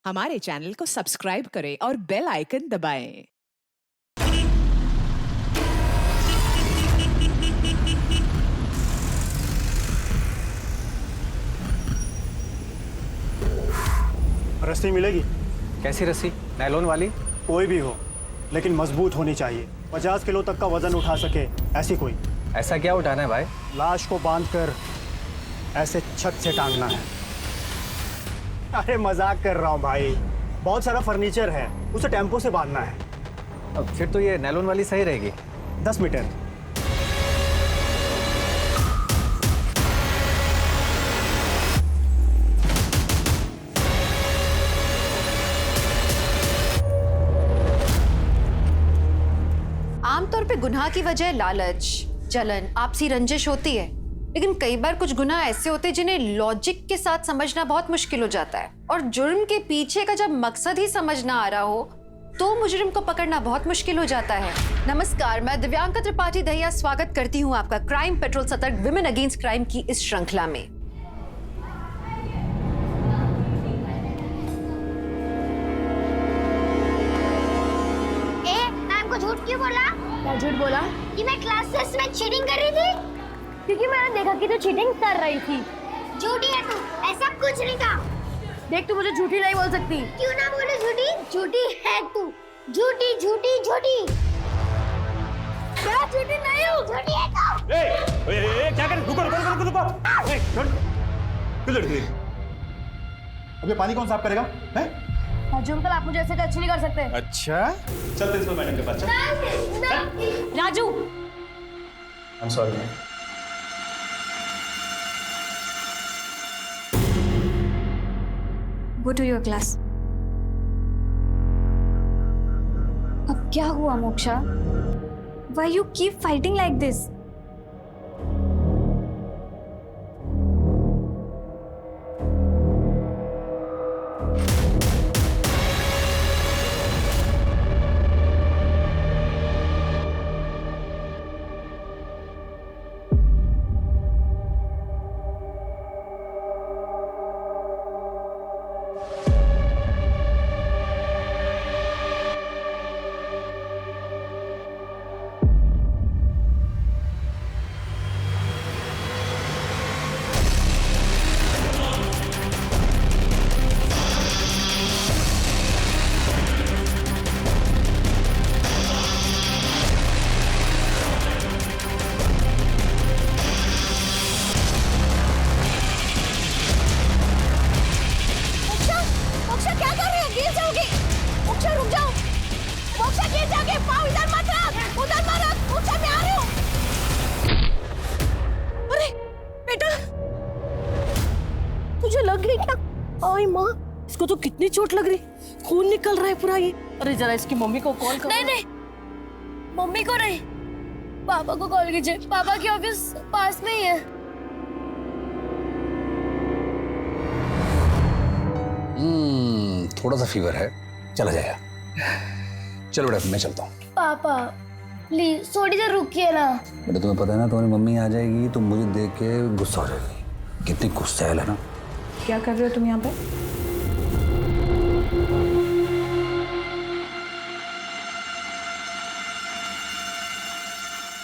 हमारे चैनल को सब्सक्राइब करें और बेल आइकन दबाएं। रस्सी मिलेगी? कैसी रस्सी? नायलॉन वाली? कोई भी हो, लेकिन मजबूत होनी चाहिए। 50 किलो तक का वजन उठा सके ऐसी कोई। ऐसा क्या उठाना है भाई? लाश को बांधकर ऐसे छत से टांगना है। अरे मजाक कर रहा हूँ भाई, बहुत सारा फर्नीचर है, उसे टेम्पो से बांधना है। अब फिर तो ये नायलॉन वाली सही रहेगी। 10 मीटर। आमतौर पे गुनाह की वजह लालच, जलन, आपसी रंजिश होती है, लेकिन कई बार कुछ गुनाह ऐसे होते हैं जिन्हें लॉजिक के साथ समझना बहुत मुश्किल हो जाता है। और जुर्म के पीछे का जब मकसद ही समझ ना आ रहा हो तो मुजरिम को पकड़ना बहुत मुश्किल हो जाता है। नमस्कार, मैं दिव्यांका त्रिपाठी दहिया स्वागत करती हूँ आपका क्राइम पेट्रोल सतर्क विमेन अगेंस्ट क्राइम की इस श्रृंखला में। झूठ क्यों बोला? क्या झूठ बोला? कि मैं क्लास टेस्ट में चीटिंग कर रही थी? क्योंकि मैंने देखा कि तू चीटिंग कर रही थी। झूठी है तू, ऐसा कुछ नहीं था। देख, तू मुझे झूठी नहीं बोल सकती। क्यों ना बोले झूठी? झूठी है तू, झूठी झूठी झूठी। मैं झूठी नहीं हूँ। झूठी है तू। ए, क्या कर? रुको रुको रुको रुको। ए, छोड़। क्यों लड़ गई? अब ये पानी कौन साफ करेगा? हैं? राजू अंकल, आप मुझे ऐसे टच नहीं कर सकते। अच्छा, चल प्रिंसिपल मैडम के पास चल। Raju, I am sorry ma'am. Go to your class. अब क्या हुआ moksha? Why you keep fighting like this? Moksha क्या कर रही हो? गिर जाओगी। मोक्षा रुक जाओ। मोक्षा गिर जाओगी। पाँव इधर मत रख, उधर मत रख। मोक्षा मैं आ रही हूँ। अरे बेटा, तुझे लग गई क्या? आई माँ, इसको तो कितनी चोट लग रही, खून निकल रहा है पूरा ये। अरे जरा इसकी मम्मी को कॉल करो। नहीं, मम्मी को नहीं, पापा को कॉल कीजिए। पापा की ऑफिस पास में ही है। थोड़ा सा फीवर है, चला जाएगा। चलो बेटा, मैं चलता हूँ। पापा प्लीज थोड़ी देर रुकिए ना। बेटा, तुम्हें पता है ना, तुम्हारी मम्मी आ जाएगी तो मुझे देख के गुस्सा हो जाएगी। कितनी गुस्सैल है ना। क्या कर रहे हो तुम यहाँ पे?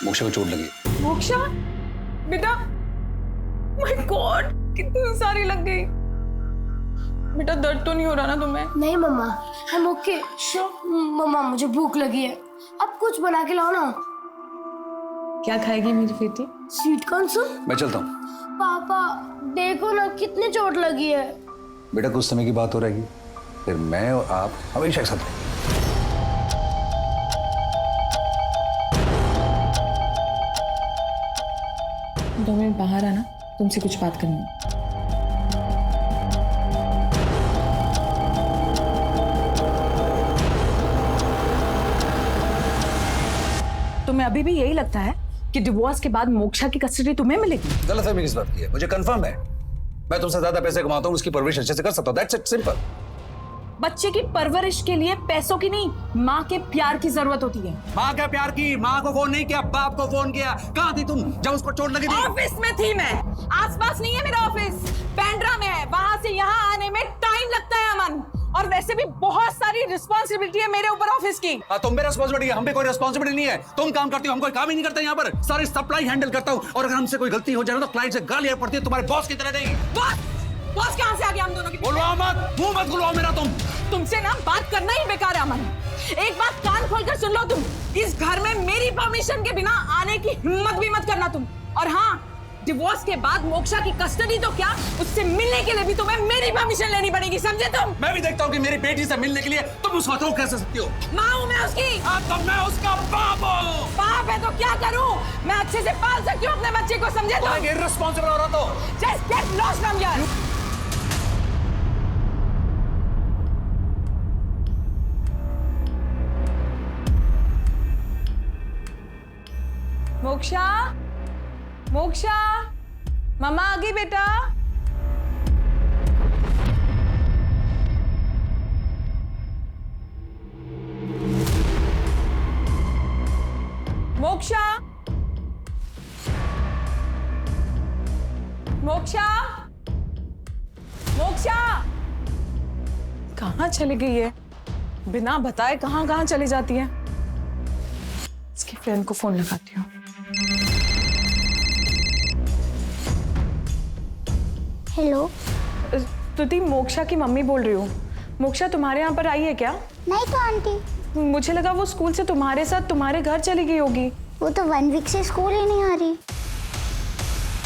मोक्षा को चोट लगी। मोक्षा बेटा, माय गॉड, कितनी सारी लग गई। बेटा दर्द तो नहीं हो रहा ना तुम्हें? नहीं मम्मा, हम ओके। मम्मा मुझे भूख लगी है, अब कुछ बना के लाओ ना। क्या खाएगी मेरी बेटी? Sweet corn soup. मैं चलता हूँ। पापा देखो ना, कितनी चोट लगी है। बेटा, कुछ समय की बात हो रहेगी, फिर मैं और आप हमेशा एक साथ रहेंगे। दो मिनट बाहर आना, तुमसे कुछ बात करनी है। तुम्हें अभी भी यही लगता है कि डिवोर्स के बाद मोक्षा की कस्टडी तुम्हें मिलेगी? गलतफहमी किस बात की है? मुझे कंफर्म है, मैं तुमसे ज्यादा पैसे कमाता हूँ, उसकी परवरिश अच्छे से कर सकता हूँ। That's it, simple. बच्चे की परवरिश के लिए पैसों की नहीं, माँ के प्यार की जरूरत होती है। माँ का प्यार की? माँ को फोन नहीं किया, बाप को फोन किया। कहाँ थी तुम जब उसको चोट लगी थी? ऑफिस में थी मैं। आसपास नहीं है मेरा ऑफिस, पेंड्रा में है। वहां से यहाँ आने में टाइम लगता है अमन। और वैसे वैसे भी बहुत सारी रिस्पॉन्सिबिलिटी है मेरे ऊपर ऑफिस की। तुम पे रिस्पॉन्सिबिलिटी है, हम पे कोई रिस्पॉन्सिबिलिटी नहीं है। तुम काम करती हो, हम कोई काम ही नहीं करते यहाँ पर। सारी सप्लाई हैंडल करता हूँ, और अगर हमसे कोई गलती हो जाए तो क्लाइंट से गालियां पड़ती है, तुम्हारे बॉस की तरह नहीं। बॉस कहाँ से आ गया हम दोनों की? बोलवाओ मत, मुंह मत खुलवाओ मेरा तुम। तुमसे ना बात करना ही बेकार है अमन। एक बात कान खोलकर सुन लो, तुम इस घर में मेरी परमिशन के बिना आने की हिम्मत भी मत करना तुम। और हाँ, डिवोर्स के बाद मोक्षा की कस्टडी तो क्या, उससे मिलने के लिए भी तुम्हें मेरी परमिशन लेनी पड़ेगी, समझे तुम? मैं भी देखता हूँ कि मेरी बेटी से मिलने के लिए तुम उसका रोक कैसे सकती हो। माँ हूँ मैं उसकी। तो मैं उसका बाप हूँ। बाप है तो क्या करूँ? मैं अच्छे से पाल सकती हूँ अपने बच्चे को, समझे तुम? इर्रेस्पॉन्सिबल हो रहा तो Just get lost from here. Moksha, moksha, मम्मा आ गई बेटा। मोक्षा, मोक्षा, मोक्षा, कहाँ चली गई है? बिना बताए कहाँ कहाँ चली जाती है। इसकी फ्रेंड को फोन लगाती हूँ। हेलो। स्तुति, मोक्षा की मम्मी बोल रही हूँ। मोक्षा तुम्हारे यहाँ पर आई है क्या? नहीं तो आंटी, मुझे लगा वो स्कूल से तुम्हारे साथ तुम्हारे घर चली गई होगी। वो तो 1 वीक से स्कूल ही नहीं आ रही।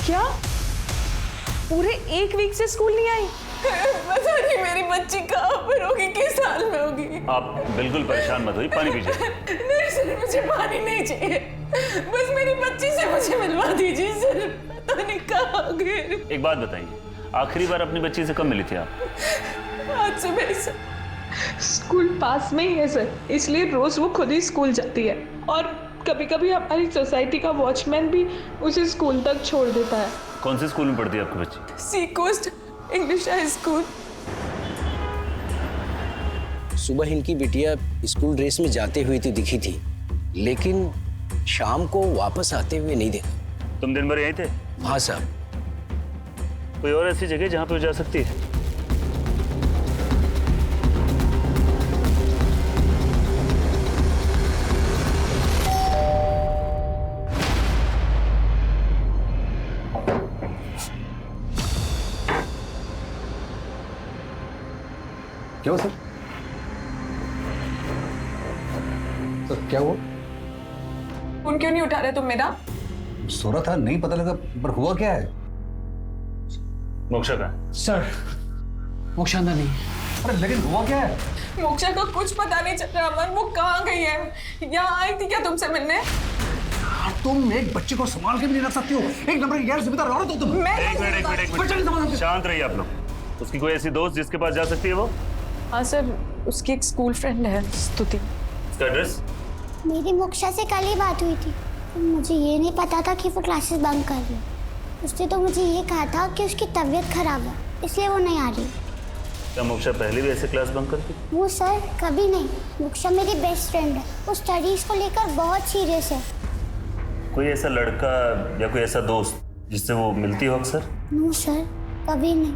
क्या? पूरे 1 वीक से स्कूल नहीं आई? पता नहीं मेरी बच्ची कहाँ पर होगी, किस हाल में होगी। आप बिल्कुल परेशान मत होइए, पानी पीजिए। नहीं सर, मुझे पानी नहीं चाहिए, बस मेरी बच्ची से मुझे मिलवा दीजिए सर। पता नहीं कहाँ गई। एक बात बताइए, आखिरी बार अपनी बच्ची से कब मिली थी आप? आज सुबह सर। स्कूल पास में ही है सर, इसलिए रोज वो खुद ही स्कूल जाती है, और कभी कभी हमारी सोसाइटी का वॉचमैन भी उसे स्कूल तक छोड़ देता है। कौन से स्कूल में पढ़ती है आपकी बच्ची? सी कोस्ट इंग्लिश हाई स्कूल। सुबह इनकी बिटिया स्कूल ड्रेस में जाते हुए तो दिखी थी, लेकिन शाम को वापस आते हुए नहीं देखा। तुम दिन भर यहीं थे? हाँ साहब। कोई और ऐसी जगह जहाँ पे वो जा सकती है? क्या हुआ सर? सर क्या हुआ? फोन क्यों नहीं उठा रहे तुम मेरा? सो रहा था, नहीं पता लगा, पर हुआ क्या है? मोक्षा कहाँ? सर, मोक्षा अंदर नहीं। अरे लेकिन हुआ क्या है? मोक्षा को कुछ पता नहीं चल रहा अमन, वो कहाँ गई है? यहाँ आई थी क्या तुमसे मिलने? तुम एक बच्चे को संभाल के भी नहीं रख सकती हो, एक नंबर की गैर जिम्मेदार औरत हो तुम। एक मिनट, शांत रहिए आप लोग। उसकी कोई ऐसी दोस्त जिसके पास जा सकती है वो? हाँ सर, उसकी एक स्कूल फ्रेंड है, स्तुति। उसका एड्रेस? मेरी मोक्षा से कल ही बात हुई थी, तो मुझे ये नहीं पता था कि वो क्लासेस बंक कर रही है। उसने तो मुझे ये कहा था कि उसकी तबीयत खराब है, इसलिए वो नहीं आ रही। क्या मोक्षा पहले भी ऐसे क्लास बंक करती? वो सर कभी नहीं। मोक्षा मेरी बेस्ट फ्रेंड है, वो स्टडीज को लेकर बहुत सीरियस है। कोई ऐसा लड़का या कोई ऐसा दोस्त जिससे वो मिलती हो अक्सर? नो सर, कभी नहीं।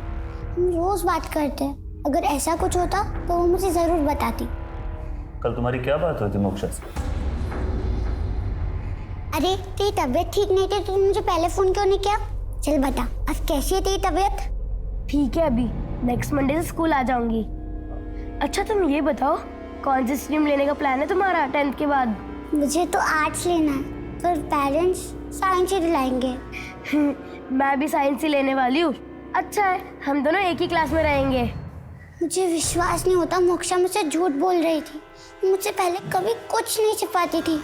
हम रोज बात करते हैं, अगर ऐसा कुछ होता तो वो मुझे जरूर बताती। कल तुम्हारी क्या बात हुई थी मोक्षा से? अरे तेरी तबीयत ठीक नहीं थी तो तुम मुझे पहले फोन क्यों नहीं किया? चल बता, अब कैसी है तेरी तबीयत? ठीक है, अभी नेक्स्ट मंडे से स्कूल आ जाऊंगी। अच्छा तुम ये बताओ, कौन सी स्ट्रीम लेने का प्लान है तुम्हारा 10th के बाद? मुझे तो आर्ट्स लेना है, पर पेरेंट्स साइंस ही दिलाएंगे। मैं भी साइंस ही लेने वाली हूँ। अच्छा है, हम दोनों एक ही क्लास में रहेंगे। मुझे विश्वास नहीं होता, मोक्षा मुझसे झूठ बोल रही थी। मुझसे पहले कभी कुछ नहीं छिपाती थी।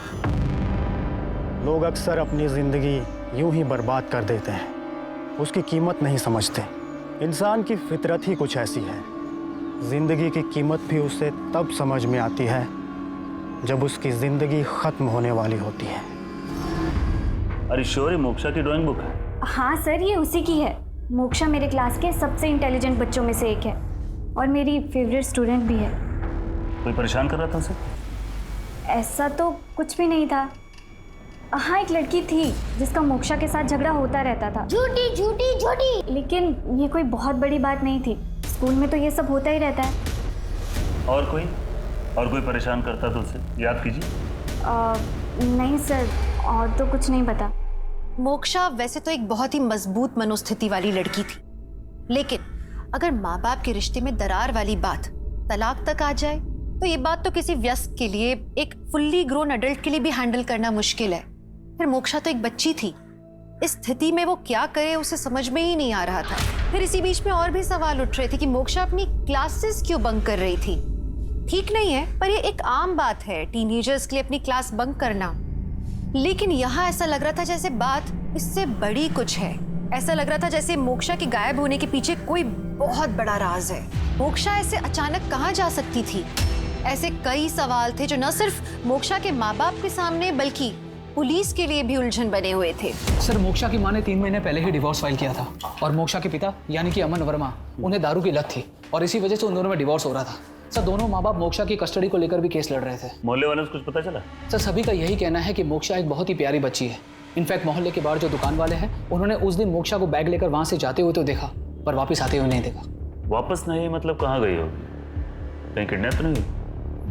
लोग अक्सर अपनी ज़िंदगी यूं ही बर्बाद कर देते हैं, उसकी कीमत नहीं समझते। इंसान की फितरत ही कुछ ऐसी है। ज़िंदगी की कीमत भी उसे तब समझ में आती है जब उसकी ज़िंदगी ख़त्म होने वाली होती है। अरे श्योर ये मोक्षा की ड्राइंग बुक है? हाँ सर, ये उसी की है। मोक्षा मेरे क्लास के सबसे इंटेलिजेंट बच्चों में से एक है और मेरी फेवरेट स्टूडेंट भी है। कोई परेशान कर रहा था उसे? ऐसा तो कुछ भी नहीं था। हाँ, एक लड़की थी जिसका मोक्षा के साथ झगड़ा होता रहता था। झूठी झूठी झूठी। लेकिन ये कोई बहुत बड़ी बात नहीं थी, स्कूल में तो ये सब होता ही रहता है। और कोई परेशान करता तो उसे याद कीजिए। नहीं सर, और तो कुछ नहीं पता। मोक्षा वैसे तो एक बहुत ही मजबूत मनोस्थिति वाली लड़की थी, लेकिन अगर माँ बाप के रिश्ते में दरार वाली बात तलाक तक आ जाए तो ये बात तो किसी वयस्क के लिए, एक फुल्ली ग्रोन अडल्ट के लिए भी हैंडल करना मुश्किल है। फिर मोक्षा तो एक बच्ची थी, इस स्थिति में वो क्या करे उसे समझ में ही नहीं आ रहा था। फिर इसी बीच में और भी सवाल उठ रहे थे कि मोक्षा अपनी क्लासेस क्यों बंक कर रही थी। ठीक नहीं है, पर ये एक आम बात है टीनेजर्स के लिए अपनी क्लास बंक करना, लेकिन यहाँ ऐसा लग रहा था जैसे बात इससे बड़ी कुछ है। ऐसा लग रहा था जैसे मोक्षा के गायब होने के पीछे कोई बहुत बड़ा राज है। मोक्षा ऐसे अचानक कहाँ जा सकती थी? ऐसे कई सवाल थे जो न सिर्फ मोक्षा के माँ बाप के सामने बल्कि पुलिस के लिए भी उलझन बने हुए थे। सर, मोक्षा की मां ने 3 महीने पहले ही डिवोर्स फाइल किया था और मोक्षा के पिता यानी कि अमन वर्मा, उन्हें दारू की लत थी और इसी वजह से उन दोनों में डिवोर्स हो रहा था। सर, दोनों माँ बाप मोक्षा की कस्टडी को लेकर भी केस लड़ रहे थे। मोहल्ले वालों से कुछ पता चला? सर, सभी का यही कहना है कि मोक्षा एक बहुत ही प्यारी बच्ची है। इनफैक्ट मोहल्ले के बाहर जो दुकान वाले हैं उन्होंने उस दिन मोक्षा को बैग लेकर वहां से जाते हुए तो देखा, पर वापस आते हुए नहीं देखा। वापस नहीं मतलब कहाँ गई होगी? कहीं किडनैप तो नहीं?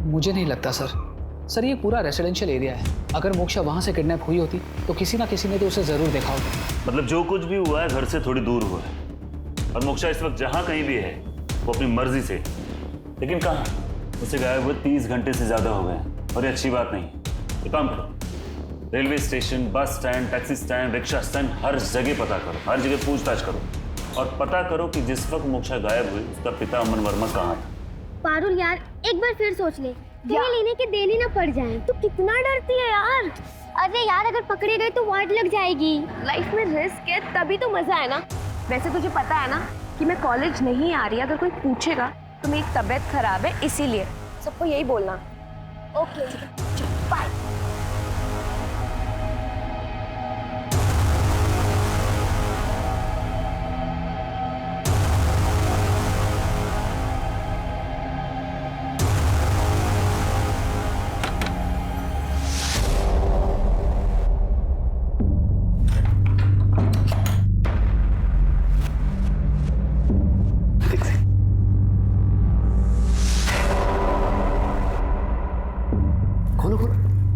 मुझे नहीं लगता सर, ये पूरा रेसिडेंशियल एरिया है। अगर मोक्षा वहां से किडनैप हुई होती तो किसी ना किसी ने तो उसे जरूर देखा होता। मतलब जो कुछ भी हुआ है घर से थोड़ी दूर हुआ है और मोक्षा इस वक्त जहाँ कहीं भी है वो अपनी मर्जी से, लेकिन कहाँ? उसे गायब हुए 30 घंटे से ज्यादा हो गए और ये अच्छी बात नहीं है। तो काम करो, railway station, bus stand, taxi stand, rickshaw stand, हर जगह पता करो, हर जगह पूछताछ करो और पता करो कि जिस वक्त मोक्षा गायब हुई उसका पिता अमन वर्मा कहाँ था। पारुल यार, एक बार फिर सोच ले, कहीं लेने के देने ना पड़ जाए। तू कितना डरती है यार। अरे यार, अगर पकड़े गए तो वार्ड लग जाएगी। लाइफ में रिस्क है तभी तो मजा है ना। वैसे तुझे पता है ना कि मैं कॉलेज नहीं आ रही, अगर कोई पूछेगा तो मेरी तबीयत खराब है, इसीलिए सबको यही बोलना। Okay, bye.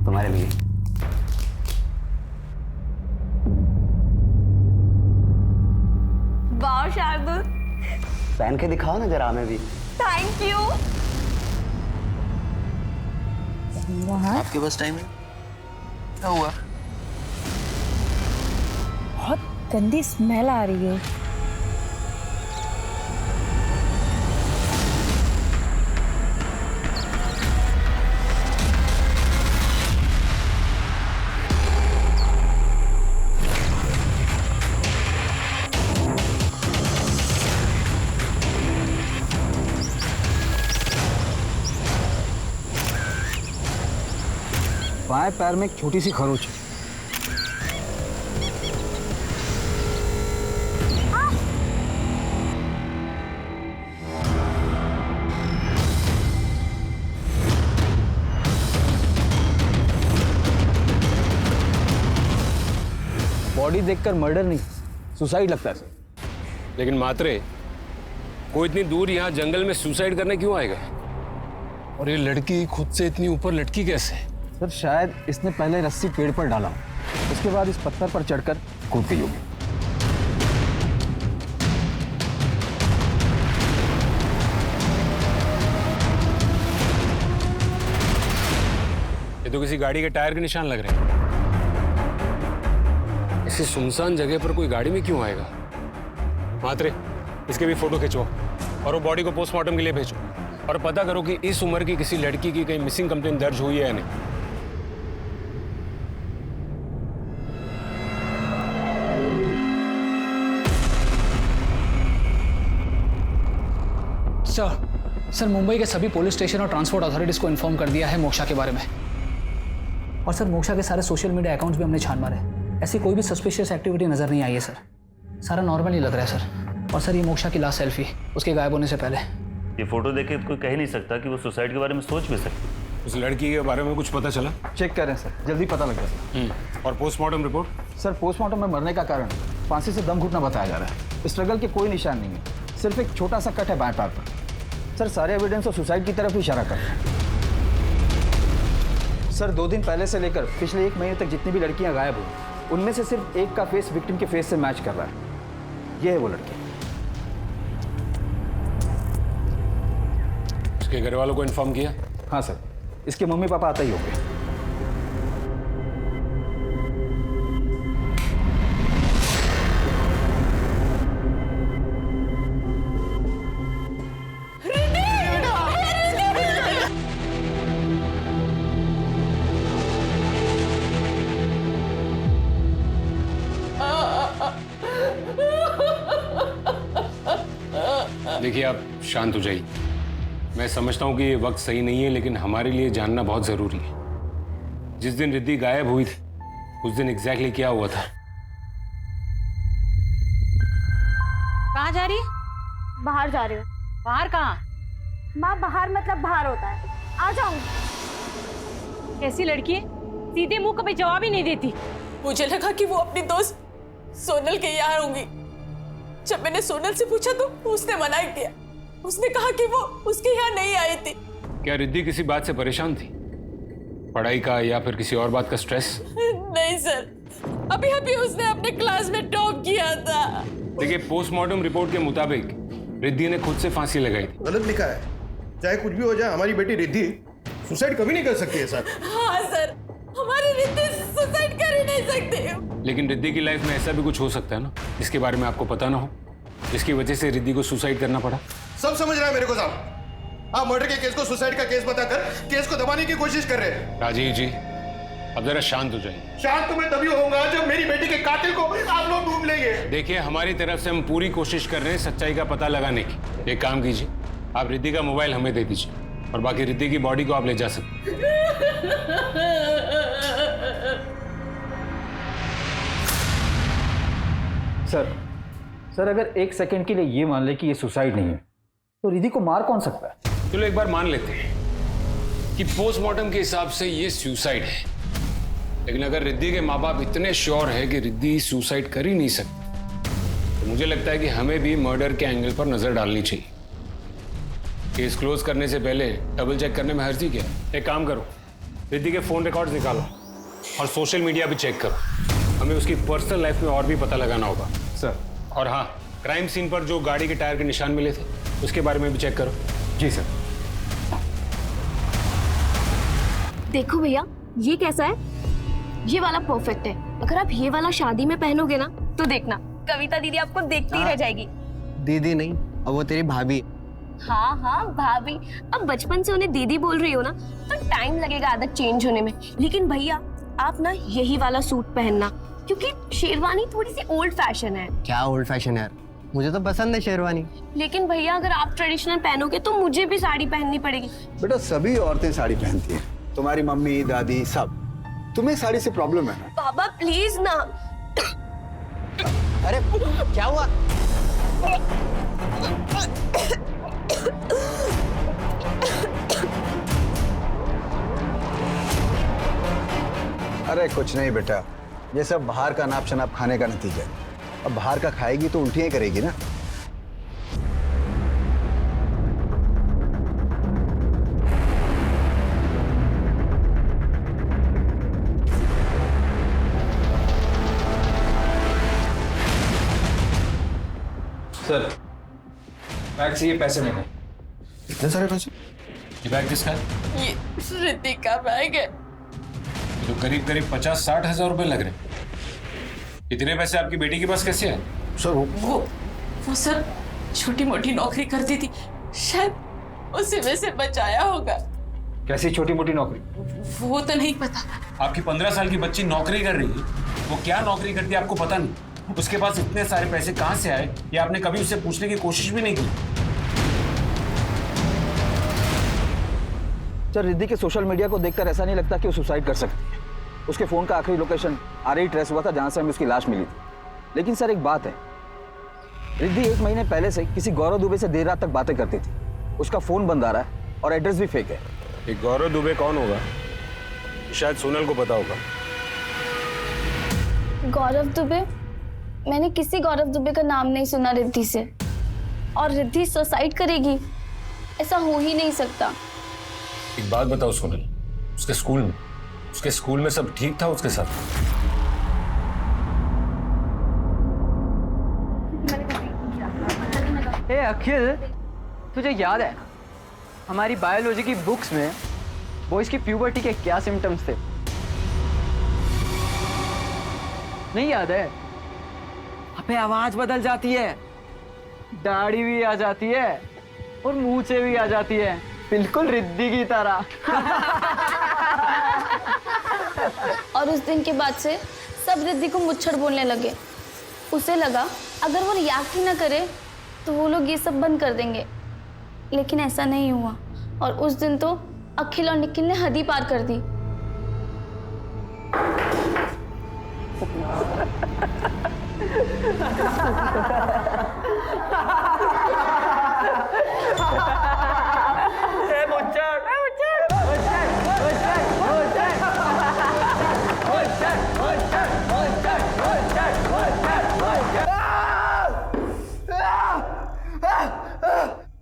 तुम्हारे लिए। वाह शार्दुल, पहन के दिखाओ ना जरा हमें भी। Thank you. आपके पास टाइम है? क्या हुआ? बहुत गंदी स्मेल आ रही है। बाएं पैर में एक छोटी सी खरोच है। बॉडी देखकर मर्डर नहीं, सुसाइड लगता है सर। लेकिन मात्रे, कोई इतनी दूर यहाँ जंगल में सुसाइड करने क्यों आएगा? और ये लड़की खुद से इतनी ऊपर लटकी कैसे? सर, शायद इसने पहले रस्सी पेड़ पर डाला, उसके बाद इस पत्थर पर चढ़कर कूद गई होगी। ये तो किसी गाड़ी के टायर के निशान लग रहे हैं। इसी सुनसान जगह पर कोई गाड़ी में क्यों आएगा? मात्रे, इसके भी फोटो खिंचो और वो बॉडी को पोस्टमार्टम के लिए भेजो और पता करो कि इस उम्र की किसी लड़की की कहीं मिसिंग कंप्लेंट दर्ज हुई है या नहीं। सर, मुंबई के सभी पुलिस स्टेशन और ट्रांसपोर्ट अथॉरिटीज को इन्फॉर्म कर दिया है मोक्षा के बारे में। और सर, मोक्षा के सारे सोशल मीडिया अकाउंट्स भी हमने छान मारे, ऐसी कोई भी सस्पिशियस एक्टिविटी नजर नहीं आई है सर। सारा नॉर्मल ही लग रहा है सर। और सर, ये मोक्षा की लास्ट सेल्फी उसके गायब होने से पहले। ये फोटो देखे तो कोई कह नहीं सकता कि वो सुसाइड के बारे में सोच भी सकती। उस लड़की के बारे में कुछ पता चला? चेक करें सर, जल्दी पता लग जाएगा। और पोस्टमार्टम रिपोर्ट? सर, पोस्टमार्टम में मरने का कारण फांसी से दम घुटना बताया जा रहा है। स्ट्रगल के कोई निशान नहीं है, सिर्फ एक छोटा सा कट है बाएं पैर पर। सर सारे एविडेंस तो सुसाइड की तरफ ही इशारा कर रहे हैं। सर 2 दिन पहले से लेकर पिछले 1 महीने तक जितनी भी लड़कियां गायब हुई, उनमें से सिर्फ एक का फेस विक्टिम के फेस से मैच कर रहा है। ये है वो लड़की। उसके घर वालों को इन्फॉर्म किया? हाँ सर, इसके मम्मी पापा आता ही होंगे। देखिए आप शांत हो जाइए। मैं समझता हूँ कि ये वक्त सही नहीं है, लेकिन हमारे लिए जानना बहुत जरूरी है। जिस दिन रिद्धि गायब हुई थी उस दिन एग्जैक्टली क्या हुआ था? कहाँ जा रही है? बाहर जा रही हूँ। बाहर कहाँ? माँ बाहर मतलब बाहर होता है, आ जाऊंगी। कैसी लड़की है, सीधे मुंह कभी जवाब ही नहीं देती। मुझे लगा कि वो अपनी दोस्त सोनल के यहाँ होंगी। जब मैंने सोनल से पूछा तो उसने मना किया। उसने कहा कि वो उसके यहाँ नहीं आई थी। क्या रिद्धि किसी बात से परेशान थी? पढ़ाई का या फिर किसी और बात का स्ट्रेस? नहीं सर, अभी अभी उसने अपने क्लास में टॉप किया था। देखिए पोस्टमार्टम रिपोर्ट के मुताबिक रिद्धि ने खुद से फांसी लगाई थी। गलत लिखा है। चाहे कुछ भी हो जाए, हमारी बेटी रिद्धि सुसाइड कभी नहीं कर सकती है सर। हाँ सर, हमारी रिद्धि सुसाइड कर ही नहीं सकती। लेकिन रिद्धि की लाइफ में ऐसा भी कुछ हो सकता है ना, जिसके बारे में आपको पता ना हो, जिसकी वजह से रिद्धि को सुसाइड करना पड़ा। सब समझ रहा है मेरे को साहब। आप मर्डर के केस को सुसाइड का केस बताकर केस को दबाने की कोशिश कर रहे हैं। राजीव जी अब जरा शांत हो जाइए। शांत तो मैं तभी होऊंगा जब मेरी बेटी के कातिल को आप लोग ढूंढ लेंगे। देखिए हमारी तरफ से हम पूरी कोशिश कर रहे हैं सच्चाई का पता लगाने की। एक काम कीजिए, आप रिद्धि का मोबाइल हमें दे दीजिए और बाकी रिद्धि की बॉडी को आप ले जा सकते। सर अगर 1 सेकंड के लिए ये मान ले कि ये सुसाइड नहीं है, तो रिद्धि को मार कौन सकता है? चलो एक बार मान लेते हैं कि पोस्टमार्टम के हिसाब से ये सुसाइड है, लेकिन अगर रिद्धि के माँ बाप इतने श्योर है कि रिद्धि सुसाइड कर ही नहीं सकती, तो मुझे लगता है कि हमें भी मर्डर के एंगल पर नजर डालनी चाहिए। केस क्लोज करने से पहले डबल चेक करने में हर्जी क्या है? एक काम करो, रिद्धि के फोन रिकॉर्ड्स निकालो और सोशल मीडिया भी चेक करो। हमें उसकी पर्सनल लाइफ में और भी पता लगाना होगा सर। और हाँ, क्राइम सीन पर जो गाड़ी के टायर के निशान मिले थे उसके बारे में भी चेक करो। जी सर। देखो भैया, ये कैसा है? ये वाला परफेक्ट है। अगर आप ये वाला शादी में पहनोगे ना तो देखना कविता दीदी आपको देखती ही रह जाएगी। दीदी नहीं, अब वो तेरी भाभी। हाँ हाँ भाभी, अब बचपन से उन्हें दीदी बोल रही हो ना तो टाइम लगेगा आदत चेंज होने में। लेकिन भैया आप ना यही वाला सूट पहनना, क्योंकि शेरवानी थोड़ी सी ओल्ड फैशन है। क्या ओल्ड फैशन है यार, मुझे तो पसंद है शेरवानी। लेकिन भैया अगर आप ट्रेडिशनल पहनोगे तो मुझे भी साड़ी पहननी पड़ेगी। बेटा सभी औरतें साड़ी पहनती हैं, तुम्हारी मम्मी दादी सब। तुम्हें साड़ी से प्रॉब्लम है ना? बाबा प्लीज ना। अरे क्या हुआ? अरे कुछ नहीं बेटा, ये सब बाहर का नाप शनाप खाने का नतीजा है। अब बाहर का खाएगी तो उल्टियां करेगी ना। सर बैग से ये पैसे मिले। इतने सारे पैसे? ये बैग किसका है? ये रिद्धि का बैग है। तो करीब करीब 50-60 हजार रुपए लग रहे। इतने पैसे आपकी बेटी के पास कैसे है? सर वो सर छोटी मोटी नौकरी करती थी, शायद उसी में से बचाया होगा। कैसी छोटी मोटी नौकरी? वो तो नहीं पता। आपकी 15 साल की बच्ची नौकरी कर रही है, वो क्या नौकरी करती है आपको पता नहीं? उसके पास इतने सारे पैसे कहाँ से आए ये आपने कभी उससे पूछने की कोशिश भी नहीं की? सर रिद्धि के सोशल मीडिया को देखकर ऐसा नहीं लगता कि वो सुसाइड कर सकती है। उसके फोन का आखिरी लोकेशन आरई ट्रेस हुआ था जहां से हमें उसकी लाश मिली थी। लेकिन सर एक बात है, रिद्धि 1 महीने पहले से किसी गौरव दुबे से देर रात तक बातें करती थी। उसका फोन बंद आ रहा है और एड्रेस भी फेक है। ये गौरव दुबे कौन होगा? शायद सोनल को पता होगा। गौरव दुबे? मैंने किसी गौरव दुबे का नाम नहीं सुना रिद्धि से। और रिद्धि सुसाइड करेगी? ऐसा हो ही नहीं सकता। एक बात बताओ सोनल, उसके स्कूल में सब ठीक था उसके साथ? ए अखिल, तुझे याद है हमारी बायोलॉजी की बुक्स में बॉयज की प्यूबर्टी के क्या सिम्टम्स थे? नहीं याद है? अबे आवाज बदल जाती है, दाढ़ी भी आ जाती है और मुंह से भी आ जाती है, बिल्कुल रिद्धि की तरह। और उस दिन के बाद से सब रिद्धि को मुच्छर बोलने लगे। उसे लगा अगर वो रिएक्ट ही ना करे तो वो लोग ये सब बंद कर देंगे, लेकिन ऐसा नहीं हुआ। और उस दिन तो अखिल और निखिल ने हद ही पार कर दी।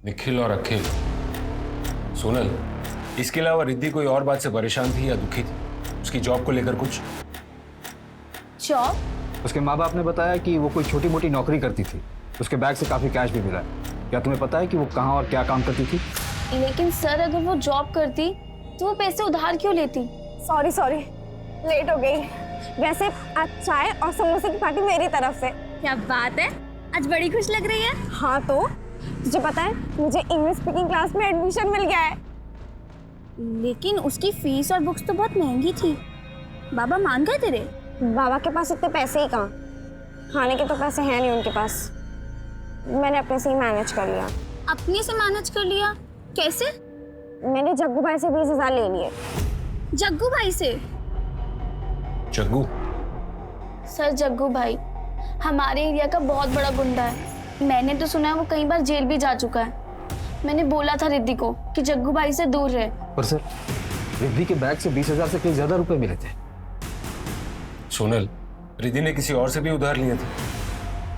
निखिल और अखिल, सोनल, इसके अलावा रिद्धि कोई और बात से परेशान थी या दुखी थी? उसकी जॉब को लेकर कुछ? जॉब? उसके माँ बाप ने बताया कि वो कोई छोटी मोटी नौकरी करती थी। उसके बैग से काफी कैश भी मिला है। क्या तुम्हें पता है कि वो कहाँ और क्या काम करती थी? लेकिन सर अगर वो जॉब करती तो वो पैसे उधार क्यों लेती? सॉरी लेट हो गई। वैसे आज चाय और समोसे की पार्टी मेरी तरफ से। क्या बात है, आज बड़ी खुश लग रही है। हाँ तो तुझे पता है मुझे इंग्लिश स्पीकिंग क्लास में एडमिशन मिल गया है। लेकिन उसकी फीस और बुक्स तो बहुत महंगी थी। बाबा मान गए तेरे? बाबा के पास इतने पैसे ही कहाँ, खाने के तो पैसे हैं नहीं उनके पास। मैंने अपने से ही मैनेज कर लिया। अपने से मैनेज कर लिया? कैसे? मैंने जग्गू भाई से 20,000 ले लिए। जग्गू भाई से? जग्गू? सर जग्गू भाई हमारे एरिया का बहुत बड़ा गुंडा है। मैंने तो सुना है वो कई बार जेल भी जा चुका है। मैंने बोला था रिद्धि को कि जग्गू भाई से दूर रहे। पर सर, रिद्धि के बैग से 20,000 से कई ज्यादा रुपए मिले थे। सोनल, रिद्धि ने किसी और से भी उधार लिए थे?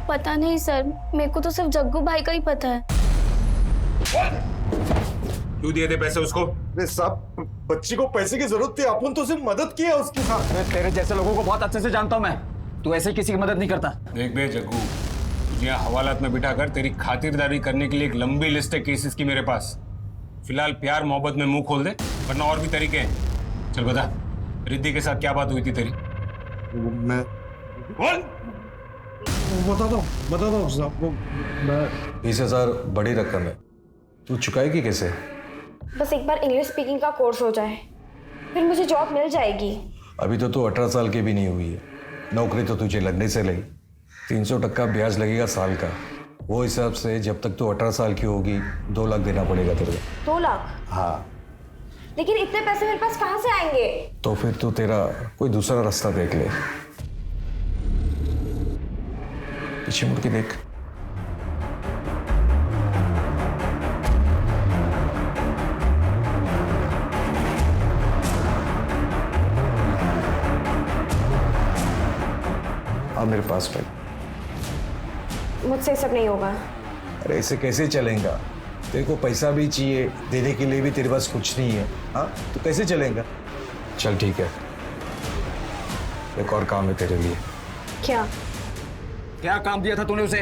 पता नहीं सर, मेरे को तो सिर्फ जग्गू भाई का ही पता है। क्यों दिए थे पैसे उसको? साहब, बच्ची को पैसे की जरूरत थी, अपन तो सिर्फ मदद की है उसके साथ। तेरे जैसे लोगों को बहुत अच्छे से जानता हूं मैं। तू ऐसे किसी की मदद नहीं करता। देख बे जग्गू, तुझे हवालात में बिठाकर तेरी खातिरदारी करने के लिए एक लंबी लिस्ट है केसेस की मेरे पास। फिलहाल प्यार मोहब्बत में मुंह खोल दे, वरना और भी तरीके हैं। चल बता, रिद्धि के साथ क्या बात हुई थी तेरी? मैं बता दो साहब। 20,000 बड़ी रकम है, तू चुकाएगी कैसे? बस एक बार इंग्लिश स्पीकिंग का कोर्स हो जाए, फिर मुझे जॉब मिल जाएगी। अभी तो तू 18 साल की भी नहीं हुई है। नौकरी तो तुझे लगने से लगी। 300% ब्याज लगेगा साल का। वो हिसाब से जब तक तू 18 साल की होगी 2 लाख देना पड़ेगा तेरे को। 2 लाख? हाँ। लेकिन इतने पैसे मेरे पास कहाँ से आएंगे? तो फिर तू तेरा कोई दूसरा रास्ता देख ले। पीछे मुड़ के देख। आ मेरे पास पे। मुझसे सब नहीं होगा। अरे ऐसे कैसे चलेगा? तेरे को पैसा भी चाहिए, देने के लिए भी तेरे पास कुछ नहीं है। हाँ, तो कैसे चलेगा? चल ठीक है, एक और काम है तेरे लिए। क्या काम दिया था तूने उसे?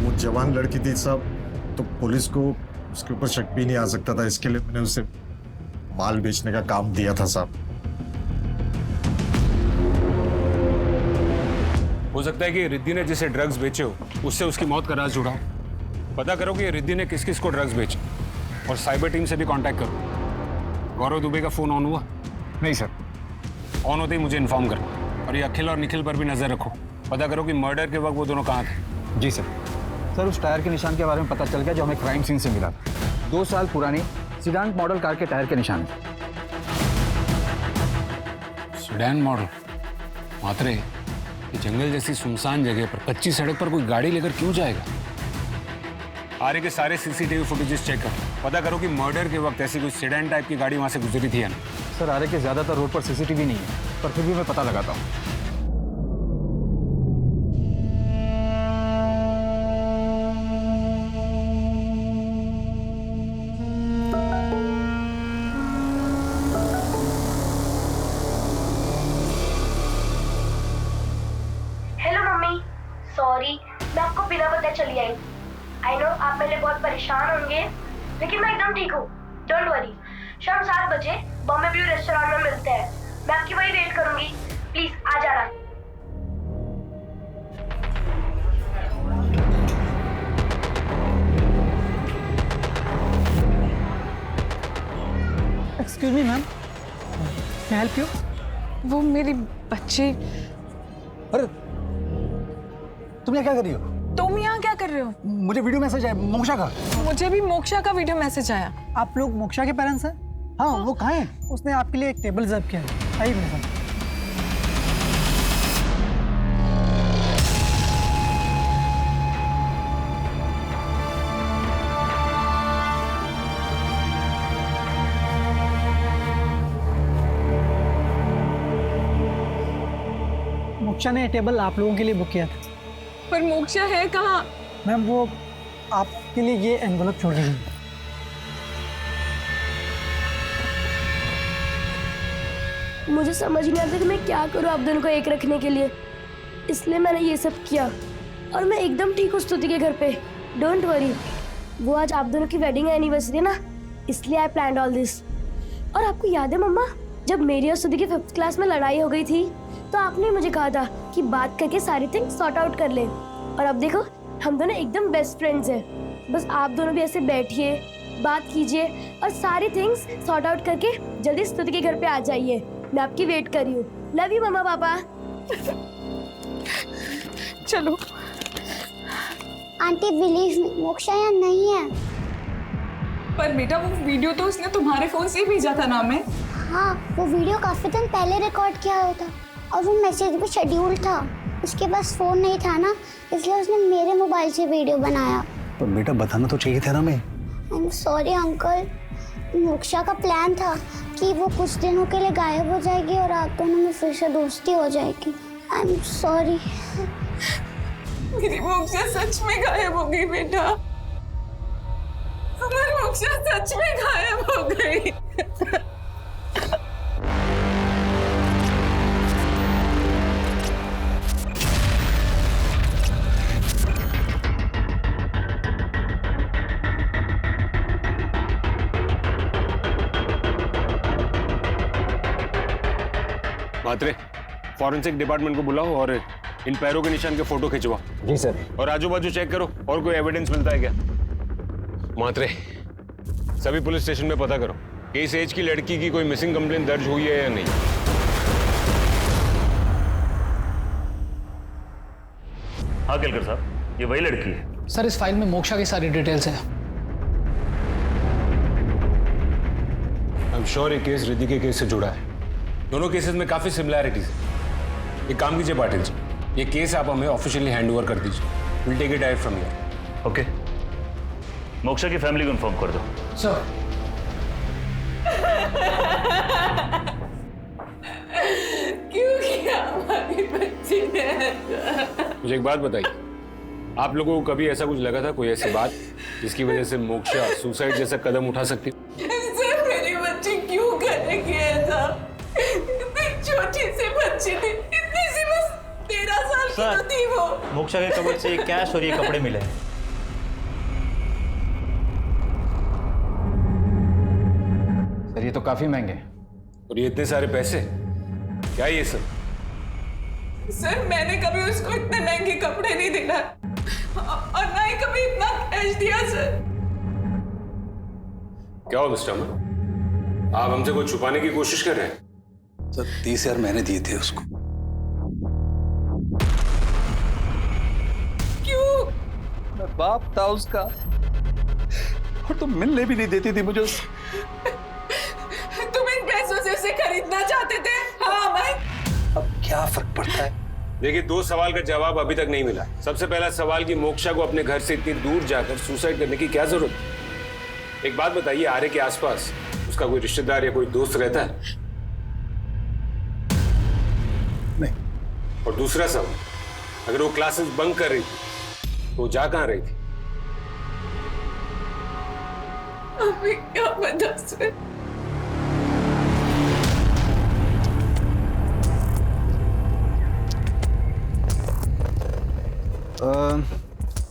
वो जवान लड़की थी साहब, तो पुलिस को उसके ऊपर शक भी नहीं आ सकता था, इसके लिए मैंने उसे माल बेचने का काम दिया था साहब। हो सकता है कि रिद्धि ने जिसे ड्रग्स बेचे हो उससे उसकी मौत का राज जुड़ा हो। पता करो कि रिद्धि ने किस किस को ड्रग्स बेचे और साइबर टीम से भी कांटेक्ट करो। गौरव दुबे का फोन ऑन हुआ? नहीं सर। ऑन होते ही मुझे इन्फॉर्म करो। और ये अखिल और निखिल पर भी नजर रखो। पता करो कि मर्डर के वक्त वो दोनों कहाँ थे। जी सर। सर, उस टायर के निशान के बारे में पता चल गया जो हमें क्राइम सीन से मिला। 2 साल पुरानी सीडान मॉडल कार के टायर के निशान थे। Sedan model? मात्रे, ये जंगल जैसी सुनसान जगह पर कच्ची सड़क पर कोई गाड़ी लेकर क्यों जाएगा? आरे के सारे सीसीटीवी फुटेजेस चेक करो। पता करो कि मर्डर के वक्त ऐसी कोई सेडान टाइप की गाड़ी वहां से गुजरी थी या नहीं। सर, आरे के ज्यादातर रोड पर सीसीटीवी नहीं है, पर फिर भी मैं पता लगाता हूँ। चली आई। आई नो आप मेरे लिए बहुत परेशान होंगे, लेकिन मैं एकदम ठीक हूँ। Don't worry. शाम 7 बजे बॉम्बे व्यू रेस्टोरेंट में मिलते हैं। मैं आपकी वही वेट करूंगी। प्लीज आ जाना। Excuse me ma'am, can help you? वो मेरी बच्ची। अरे तुम यहाँ क्या कर रही हो? तुम यहाँ क्या कर रहे हो? मुझे वीडियो मैसेज आया मोक्षा का। मुझे भी मोक्षा का वीडियो मैसेज आया। आप लोग मोक्षा के पेरेंट्स हैं? हाँ, वो कहाँ हैं? उसने आपके लिए एक टेबल रिजर्व किया है। आइए मेरे साथ। मोक्षा ने टेबल आप लोगों के लिए बुक किया था। पर मोक्षा है कहाँ? मैम वो आपके लिए ये एनवलप छोड़ रही है। मुझे समझ नहीं आता कि मैं क्या करूँ आप दोनों को एक रखने के लिए, इसलिए मैंने ये सब किया। और मैं एकदम ठीक हूँ स्तुति के घर पे। डोंट वरी, वो आज आप दोनों की वेडिंग एनिवर्सरी है ना, इसलिए आई प्लान्ड ऑल दिस। और आपको याद है मम्मा, जब मेरी और स्तुति की 5th क्लास में लड़ाई हो गई थी तो आपने मुझे कहा था कि बात करके सारी थिंग्स सॉर्ट आउट कर ले। और अब देखो हम दोनों एकदम बेस्ट फ्रेंड्स हैं। बस आप दोनों भी ऐसे बैठिए, बात कीजिए और सारी थिंग्स सॉर्ट आउट करके जल्दी स्तुति के घर पे आ जाइए। मैं आपकी वेट कर रही हूँ। लव यू मम्मा पापा। चलो। आंटी बिलीव मी, मोक्षा यहाँ नहीं है। पर बेटा वो वीडियो तो उसने तुम्हारे फोन से भेजा था ना। मैं हाँ, वो वीडियो काफी दिन पहले रिकॉर्ड किया हुआ था और वो मैसेज भी शेड्यूल था। उसके पास फोन नहीं था ना, इसलिए उसने मेरे मोबाइल से वीडियो बनाया। पर बेटा बताना तो चाहिए था ना। मैं I am sorry uncle. Moksha का प्लान था कि वो कुछ दिनों के लिए गायब हो जाएगी और आप दोनों में फिर से दोस्ती हो जाएगी। I am sorry. मेरी मोक्षा सच में गायब हो गई बेटा। हमारी मोक्षा सच में गायब हो गई। मात्रे, फॉरेंसिक डिपार्टमेंट को बुलाओ और इन पैरों के निशान के फोटो खिंचवाओ। जी सर। और आजू बाजू चेक करो और कोई एविडेंस मिलता है क्या। मात्रे, सभी पुलिस स्टेशन में पता करो कि इस एज की लड़की की कोई मिसिंग कंप्लेंट दर्ज हुई है या नहीं। हाँ केलकर साहब, ये वही लड़की है। सर इस फाइल में मोक्षा की सारी डिटेल्स हैं। आई एम श्योर ये केस रिद्धि के केस से जुड़ा है। दोनों केसेस में काफी सिमिलैरिटीज है। एक काम कीजिए पाटिल जी, ये केस आप हमें ऑफिशियली हैंड ओवर कर दीजिए। Will take it direct from here. Okay, Moksha की फैमिली को इन्फॉर्म कर दो। सर। क्यों किया हमारी बच्ची ने? मुझे एक बात बताइए, आप लोगों को कभी ऐसा कुछ लगा था, कोई ऐसी बात जिसकी वजह से मोक्षा सुसाइड जैसा कदम उठा सकती? सर मेरी बच्ची क्यों करेगी ऐसा? इतनी छोटी सी बच्ची थी, इतनी सी बस 13 साल की तो थी वो। मोक्षा के कबर्ड से कैश और ये कपड़े मिले। सर ये तो काफी महंगे। और ये इतने सारे पैसे क्या ये सब? सर मैंने कभी उसको इतने महंगे कपड़े नहीं दिला और ना ही कभी इतना कैश दिया सर। क्या हो मिस्टर अमन, आप हमसे कुछ छुपाने की कोशिश कर रहे हैं? सर 30,000 मैंने दिए थे उसको। क्यों? मैं बाप था उसका और तुम मिलने भी नहीं देती थी मुझे उससे। तुम इन पैसों से उसे खरीदना चाहते थे? हाँ मैं। अब क्या फर्क पड़ता है? देखिए, 2 सवाल का जवाब अभी तक नहीं मिला। सबसे पहला सवाल कि मोक्षा को अपने घर से इतनी दूर जाकर सुसाइड करने की क्या जरूरत है? एक बात बताइए, आर्य के आसपास उसका कोई रिश्तेदार या कोई दोस्त रहता है? नहीं। और दूसरा सवाल, अगर वो क्लासेस बंक कर रही थी तो जा कहां रही थी? अभी क्या बता सर?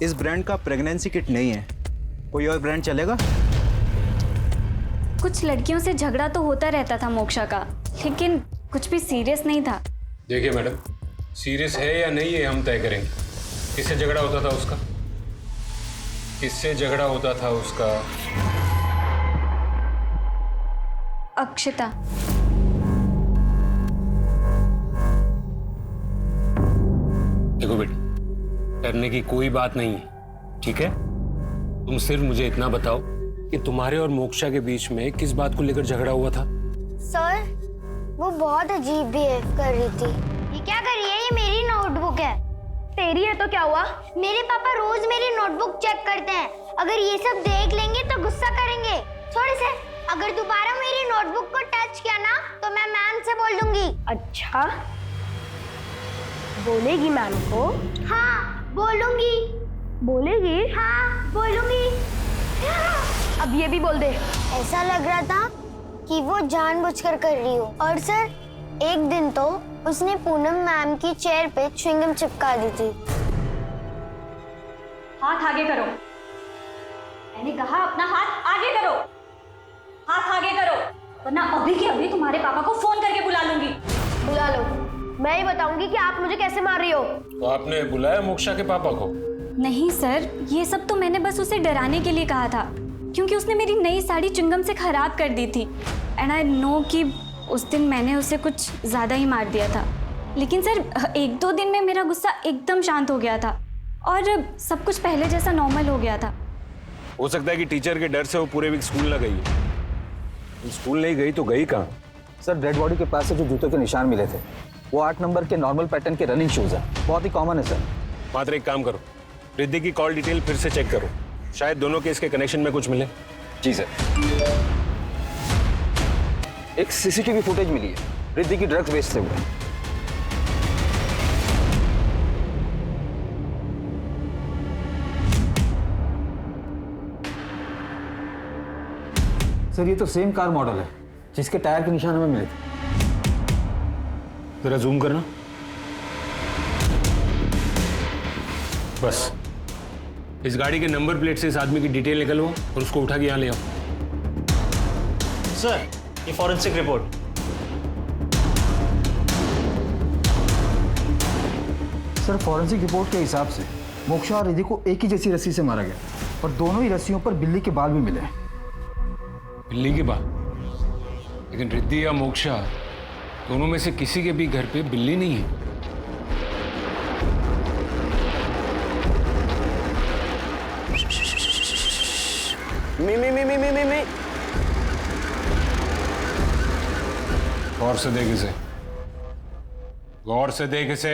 इस ब्रांड का प्रेगनेंसी किट नहीं है, कोई और ब्रांड चलेगा? कुछ लड़कियों से झगड़ा तो होता रहता था मोक्षा का, लेकिन कुछ भी सीरियस नहीं था। देखिए मैडम, सीरियस है या नहीं है हम तय करेंगे। किससे झगड़ा होता था उसका? किससे झगड़ा होता था उसका? अक्षिता। देखो बेटी, डरने की कोई बात नहीं है, ठीक है? तुम सिर्फ मुझे इतना बताओ कि तुम्हारे और मोक्षा के बीच में किस बात को लेकर झगड़ा हुआ था? सर, वो बहुत अजीब बिहेव कर रही थी। ये क्या कर रही है? ये मेरी नोटबुक है। तेरी है तो क्या हुआ? मेरे पापा रोज मेरी नोटबुक चेक करते हैं। अगर ये सब देख लेंगे तो गुस्सा करेंगे। थोड़े से, अगर दोबारा मेरी नोटबुक को टच किया ना तो मैं मैम से बोल दूंगी। अच्छा, बोलेगी मैम को? हाँ, बोलूंगी। बोलेगी? हाँ, बोलूंगी। अब ये भी बोल दे। ऐसा लग रहा था कि वो जानबूझकर कर रही हो। और सर, एक दिन तो उसने पूनम मैम की चेयर पे च्युइंगम चिपका दी थी। हाथ आगे करो। मैंने कहा अपना हाथ आगे करो। हाथ आगे करो, वरना अभी के अभी तुम्हारे पापा को फोन करके बुला लूंगी। बुला लो, मैं ही बताऊंगी कि आप मुझे कैसे मार रही हो। तो आपने बुलाया मोक्षा के पापा को? नहीं सर, ये सब तो मैंने बस उसे डराने के लिए कहा था, क्योंकि उसने मेरी नई साड़ी च्युइंगम से खराब कर दी थी। एंड आई नो कि उस दिन मैंने उसे कुछ ज़्यादा ही मार दिया था। लेकिन सर, 1-2 दिन में मेरा गुस्सा एकदम शांत हो गया था और सब कुछ पहले जैसा नॉर्मल हो गया था। हो सकता है कि टीचर के डर से वो पूरे वीक स्कूल न गई। स्कूल नहीं गई तो गई कहाँ? सर, डेड बॉडी के पास से जो जूतों के निशान मिले थे वो 8 नंबर के नॉर्मल पैटर्न के रनिंग शूज है, बहुत ही कॉमन है सर। मात्र एक काम करो, रिद्धि की कॉल डिटेल फिर से चेक करो, शायद दोनों केस के कनेक्शन में कुछ मिले। जी सर। एक सीसीटीवी फुटेज मिली है रिद्धि की ड्रग्स बेचते हुए। सर, ये तो सेम कार मॉडल है जिसके टायर के निशान हमें मिले थे। जरा जूम करना। बस इस गाड़ी के नंबर प्लेट से इस आदमी की डिटेल निकलवाओ और उसको उठा के यहां ले आओ। सर, ये forensic report. Sir, forensic report के हिसाब से मोक्षा और रिद्धि को एक ही जैसी रस्सी से मारा गया और दोनों ही रस्सियों पर बिल्ली के बाल भी मिले। बिल्ली के बाल? लेकिन रिद्धि या मोक्षा दोनों में से किसी के भी घर पे बिल्ली नहीं है। मी। गौर से देख इसे, गौर से देख इसे।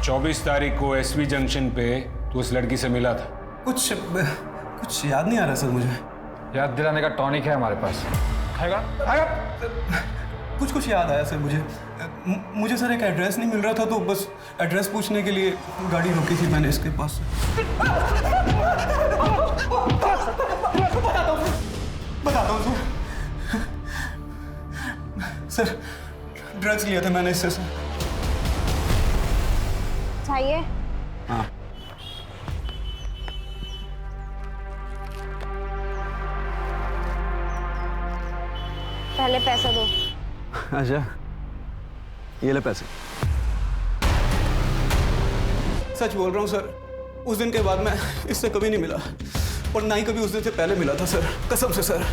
24 तारीख को एसवी जंक्शन पे तू उस लड़की से मिला था। कुछ याद नहीं आ रहा सर मुझे। याद दिलाने का टॉनिक है हमारे पास, खाएगा? कुछ याद आया सर मुझे सर एक एड्रेस नहीं मिल रहा था, तो बस एड्रेस पूछने के लिए गाड़ी रोकी थी मैंने इसके पास। बताता हूँ सर, ड्रग्स लिया था मैंने इससे सर। चाहिए? हाँ। पहले पैसा दो। अच्छा, ये ले पैसे। सच बोल रहा हूँ सर, उस दिन के बाद मैं इससे कभी नहीं मिला और ना ही कभी उस दिन से पहले मिला था सर, कसम से सर।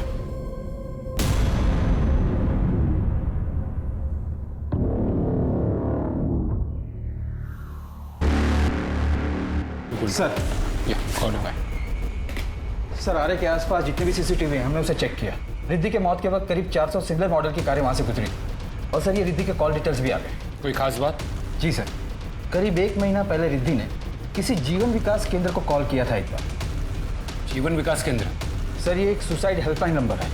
सर, सर, आरे के आसपास जितने भी सीसीटीवी हैं हमने उसे चेक किया। रिद्धि के मौत के वक्त करीब 400 सिमिलर मॉडल की कारें वहां से गुजरी और सर ये रिद्धि के कॉल डिटेल्स भी आ गए। कोई खास बात? जी सर, करीब 1 महीना पहले रिद्धि ने किसी जीवन विकास केंद्र को कॉल किया था एक बार। जीवन विकास केंद्र? सर, ये एक सुसाइड हेल्पलाइन नंबर है।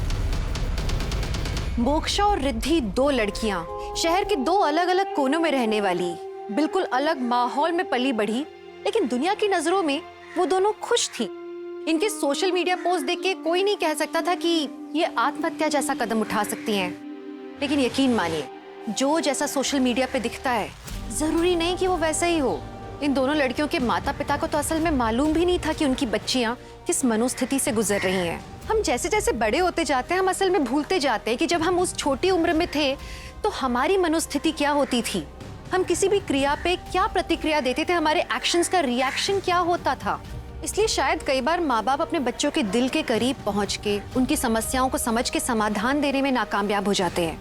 मोक्षा और रिद्धि 2 लड़कियां, शहर के 2 अलग अलग कोनों में रहने वाली, बिल्कुल अलग माहौल में पली बढ़ी, लेकिन दुनिया की नजरों में वो दोनों खुश थी। इनके सोशल मीडिया पोस्ट देख के कोई नहीं कह सकता था कि ये आत्महत्या जैसा कदम उठा सकती हैं। लेकिन यकीन मानिए, जो जैसा सोशल मीडिया पे दिखता है जरूरी नहीं कि वो वैसा ही हो। इन दोनों लड़कियों के माता पिता को तो असल में मालूम भी नहीं था कि उनकी बच्चियां किस मनोस्थिति से गुजर रही हैं। हम जैसे जैसे बड़े होते जाते हैं हम असल में भूलते जाते हैं कि जब हम उस छोटी उम्र में थे तो हमारी मनोस्थिति क्या होती थी, हम किसी भी क्रिया पे क्या प्रतिक्रिया देते थे, हमारे एक्शंस का रिएक्शन क्या होता था। इसलिए शायद कई बार माँ बाप अपने बच्चों के दिल के करीब पहुंच के उनकी समस्याओं को समझ के समाधान देने में नाकामयाब हो जाते हैं,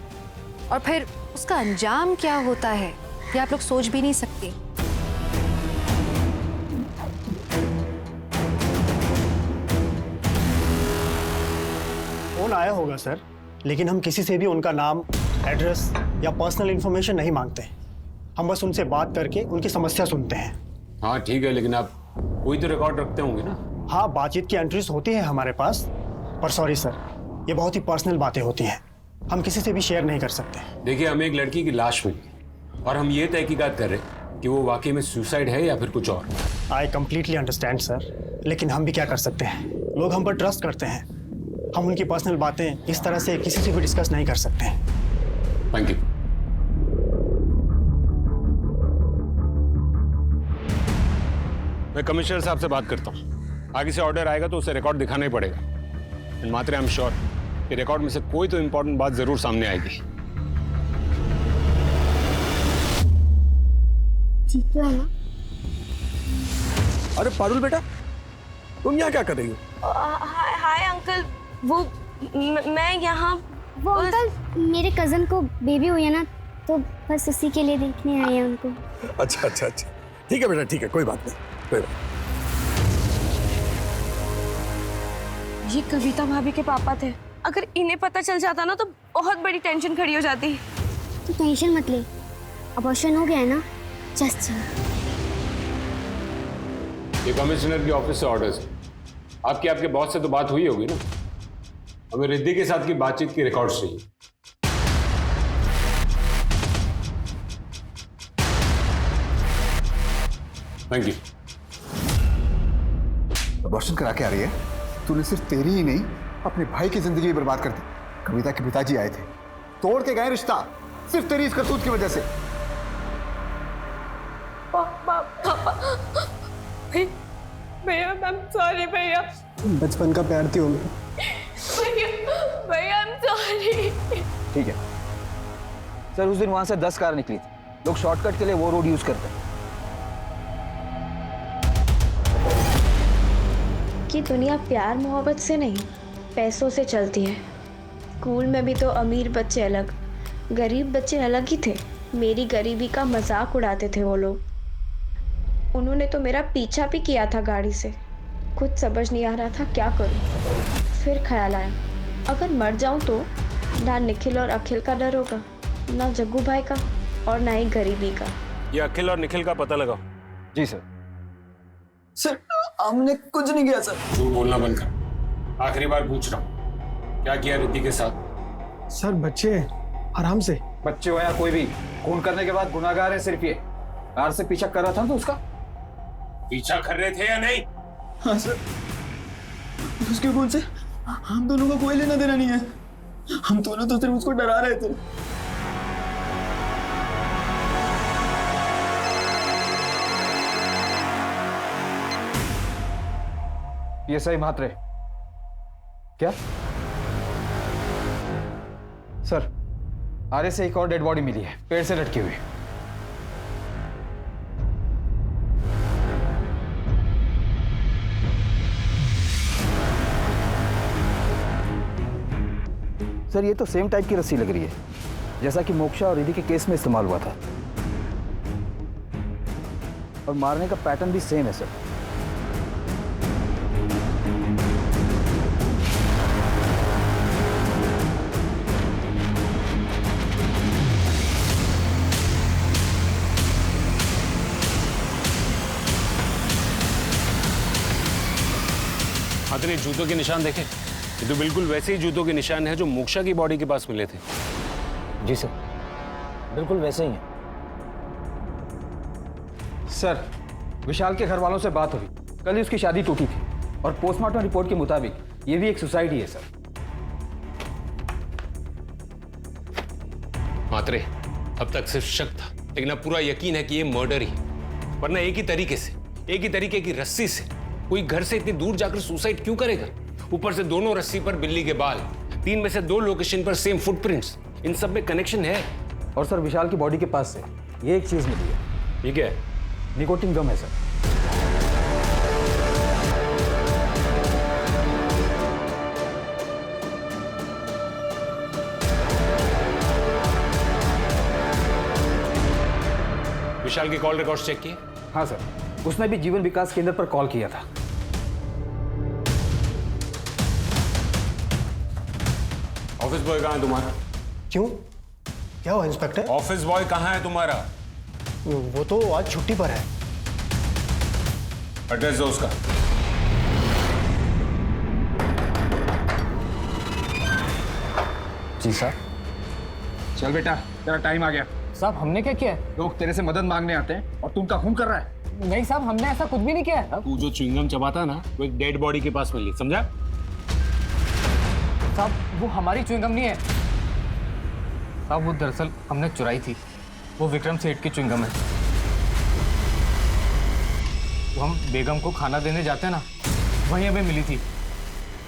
और फिर उसका अंजाम क्या होता है ये आप लोग सोच भी नहीं सकते। फोन आया होगा सर, लेकिन हम किसी से भी उनका नाम, एड्रेस या पर्सनल इंफॉर्मेशन नहीं मांगते। हम बस उनसे बात करके उनकी समस्या सुनते हैं। हाँ ठीक है, लेकिन आप कोई तो रिकॉर्ड रखते होंगे ना? हाँ, बातचीत की एंट्रीज होती है हमारे पास, पर सॉरी सर, ये बहुत ही पर्सनल बातें होती हैं, हम किसी से भी शेयर नहीं कर सकते। देखिए, हमें एक लड़की की लाश मिली और हम ये तहकीकात कर रहे हैं कि वो वाकई में सुसाइड है या फिर कुछ और। आई कम्प्लीटली अंडरस्टैंड सर, लेकिन हम भी क्या कर सकते हैं, लोग हम पर ट्रस्ट करते हैं। हम उनकी पर्सनल बातें इस तरह से किसी से भी डिस्कस नहीं कर सकते। Thank you. मैं कमिश्नर साहब से बात करता हूँ, आगे से ऑर्डर आएगा तो उसे रिकॉर्ड दिखाना ही पड़ेगा। And Matre, I am sure कि रिकॉर्ड में से कोई तो इंपॉर्टेंट बात जरूर सामने आएगी। ठीक है ना? अरे पारुल बेटा, तुम यहाँ क्या कर रही हो? हाय अंकल, वो मैं यहाँ वो अंकल, मेरे कजन को बेबी हुई है ना, तो बस उसी के लिए देखने आए हैं उनको। अच्छा अच्छा अच्छा, ठीक है बेटा, ठीक है, कोई बात नहीं, कोई बात। ये कविता भाभी के पापा थे, अगर इन्हें पता चल जाता ना तो बहुत बड़ी टेंशन खड़ी हो जाती। तो टेंशन मत ले, अबॉर्शन हो गया है ना, जस्ट। ये कमिश्नर के ऑफिस से ऑर्डर्स है। आपके बॉस से तो बात हुई होगी ना? हमें रिद्धि के साथ की बातचीत की रिकॉर्ड चाहिए। Thank you. अबॉर्शन करा के आ रही है? तूने सिर्फ तेरी ही नहीं अपने भाई की जिंदगी बर्बाद कर दी। कविता के पिताजी आए थे, तोड़ के गए रिश्ता, सिर्फ तेरी इस करतूत की वजह से। पापा भैया, आई एम सॉरी भैया। बचपन का प्यार थी उनमें। भैया आई एम सॉरी। ठीक है सर, उस दिन वहां से 10 कार निकली थी, लोग शॉर्टकट के लिए वो रोड यूज करते हैं। कि दुनिया प्यार मोहब्बत से नहीं, पैसों से चलती है। स्कूल में भी तो अमीर बच्चे अलग, गरीब बच्चे अलग ही थे। मेरी गरीबी का मजाक उड़ाते थे वो लोग। उन्होंने तो मेरा पीछा भी किया था गाड़ी से। कुछ समझ नहीं आ रहा था क्या करूं। फिर ख्याल आया, अगर मर जाऊं तो ना निखिल और अखिल का डर होगा, ना जग्गू भाई का, और ना ही गरीबी का। ये अखिल और निखिल का पता लगाओ। जी सर। सर हमने कुछ नहीं किया सर। झूठ बोलना बंद कर। आखिरी बार पूछ रहा हूँ, क्या किया रिद्धि के साथ? सर बच्चे, आराम से। बच्चे हो या कोई भी, खून करने के बाद गुनाहगार है सिर्फ ये। कार से पीछा कर रहा था तो उसका पीछा कर रहे थे या नहीं? हाँ सर, उसके खून से हम दोनों का कोई लेना देना नहीं है। हम दोनों तो सिर्फ उसको डरा रहे थे। ये सही मात्रे क्या? सर, आरे से एक और डेड बॉडी मिली है, पेड़ से लटकी हुई। सर ये तो सेम टाइप की रस्सी लग रही है जैसा कि मोक्षा और रिद्धि के केस में इस्तेमाल हुआ था, और मारने का पैटर्न भी सेम है सर। आपने जूतों के निशान देखे? ये तो बिल्कुल वैसे ही जूतों के निशान है जो मोक्षा की बॉडी के पास मिले थे। जी सर, बिल्कुल वैसे ही है। सर, विशाल के घर वालों से बात हुई, कल ही उसकी शादी टूटी थी, और पोस्टमार्टम रिपोर्ट के मुताबिक ये भी एक सुसाइड ही है सर। मात्रे, अब तक सिर्फ शक था, लेकिन अब पूरा यकीन है कि ये मर्डर ही। वरना एक ही तरीके की रस्सी से कोई घर से इतनी दूर जाकर सुसाइड क्यों करेगा? ऊपर से दोनों रस्सी पर बिल्ली के बाल, 3 में से 2 लोकेशन पर सेम फुटप्रिंट्स, इन सब में कनेक्शन है। और सर विशाल की बॉडी के पास से ये एक चीज मिली है। ठीक है, निकोटिन गम है सर। विशाल की कॉल रिकॉर्ड्स चेक किए? हाँ सर, उसने भी जीवन विकास केंद्र पर कॉल किया था। ऑफिस बॉय कहाँ है तुम्हारा? क्यों, क्या हुआ इंस्पेक्टर? ऑफिस बॉय कहाँ है तुम्हारा? वो तो आज छुट्टी पर है। एड्रेस दो उसका। जी सर। चल बेटा, तेरा टाइम आ गया। साहब हमने क्या किया? लोग तेरे से मदद मांगने आते हैं और तुम का खून कर रहा है। नहीं साहब, हमने ऐसा कुछ भी नहीं किया है। तू जो च्युइंगम चबाता ना, वो एक डेड बॉडी के पास मिली, समझा? साहब वो हमारी च्युइंगम नहीं है साहब, वो दरअसल हमने चुराई थी। वो विक्रम सेठ की च्युइंगम है। वो हम बेगम को खाना देने जाते हैं ना, वहीं हमें मिली थी,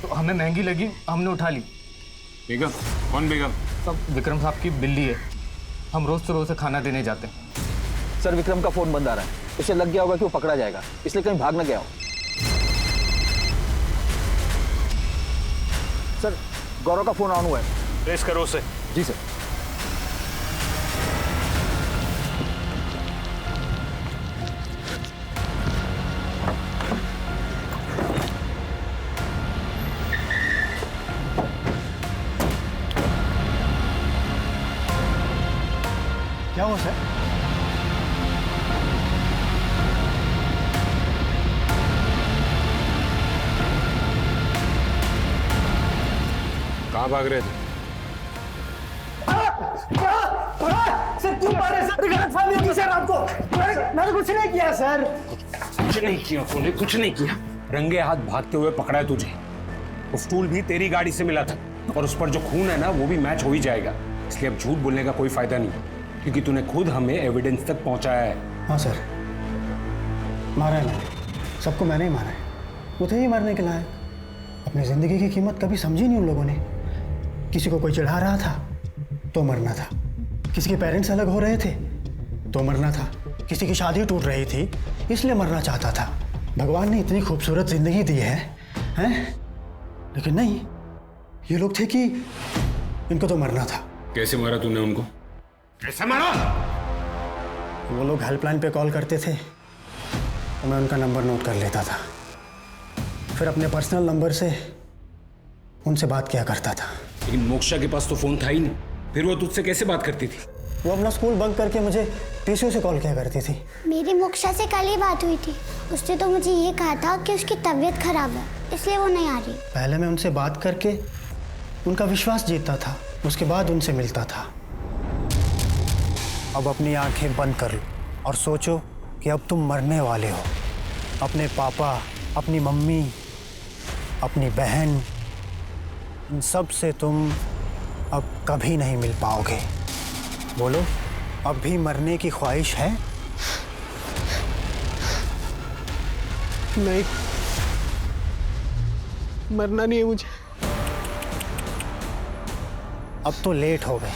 तो हमें महंगी लगी, हमने उठा ली। बेगम? कौन बेगम? सब विक्रम साहब की बिल्ली है। हम रोज से रोज खाना देने जाते हैं। सर विक्रम का फोन बंद आ रहा है, उसे लग गया होगा कि वो पकड़ा जाएगा, इसलिए कहीं भाग न गया हो। सर गौरव का फोन ऑन हुआ है। ट्रेस करो उसे। जी सर। क्या हुआ सर? कहाँ भाग रहे थे? सर क्यों मारे सर? गलतफहमी होगी सर आपको। मैंने कुछ नहीं किया सर। कुछ नहीं किया तूने, कुछ नहीं किया। रंगे हाथ भागते हुए पकड़ा है तुझे। वो स्टूल भी तेरी गाड़ी से मिला था और उस पर जो खून है ना, वो भी मैच हो ही जाएगा। इसलिए अब झूठ बोलने का कोई फायदा नहीं, क्योंकि तूने खुद हमें एविडेंस तक पहुंचाया है। हाँ सर, मारा है मैंने, सबको मैंने ही मारा है। वो थे ही मरने के लायक। अपनी जिंदगी की कीमत कभी समझी नहीं उन लोगों ने। किसी को कोई चढ़ा रहा था तो मरना था, किसी के पेरेंट्स अलग हो रहे थे तो मरना था, किसी की शादी टूट रही थी इसलिए मरना चाहता था। भगवान ने इतनी खूबसूरत जिंदगी दी है, हैं? लेकिन नहीं, ये लोग थे कि इनको तो मरना था। कैसे मारा तूने उनको? कैसे मारा? वो लोग हेल्पलाइन पे कॉल करते थे तो मैं उनका नंबर नोट कर लेता था, फिर अपने पर्सनल नंबर से उनसे बात किया करता था। लेकिन मोक्षा के पास तो फोन था ही नहीं, फिर वो तुझसे कैसे बात करती थी? वो अपना स्कूल बंक करके मुझे पीसीओ से कॉल किया करती थी। मेरी मोक्षा से कल ही बात हुई थी, उसने तो मुझे ये कहा था कि उसकी तबीयत खराब है इसलिए वो नहीं आ रही। पहले मैं उनसे बात करके उनका विश्वास जीतता था, उसके बाद उनसे मिलता था। अब अपनी आंखें बंद कर लो और सोचो कि अब तुम मरने वाले हो। अपने पापा, अपनी मम्मी, अपनी बहन, इन सब से तुम अब कभी नहीं मिल पाओगे। बोलो, अब भी मरने की ख्वाहिश है? नहीं, मरना नहीं है मुझे। अब तो लेट हो गए।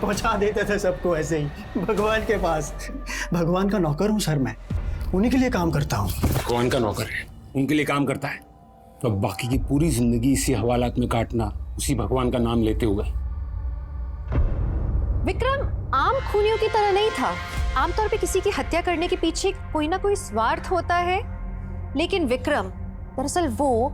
पहुंचा देते थे सबको ऐसे ही भगवान के पास। भगवान का नौकर हूं सर मैं, उन्हीं के लिए काम करता हूं। भगवान का नौकर है, उनके लिए काम करता है, तो बाकी की पूरी जिंदगी इसी हवालात में काटना, उसी भगवान का नाम लेते हुए। विक्रम आम खूनियों की तरह नहीं था। आमतौर पे किसी की हत्या करने के पीछे कोई ना कोई स्वार्थ होता है, लेकिन विक्रम दरअसल वो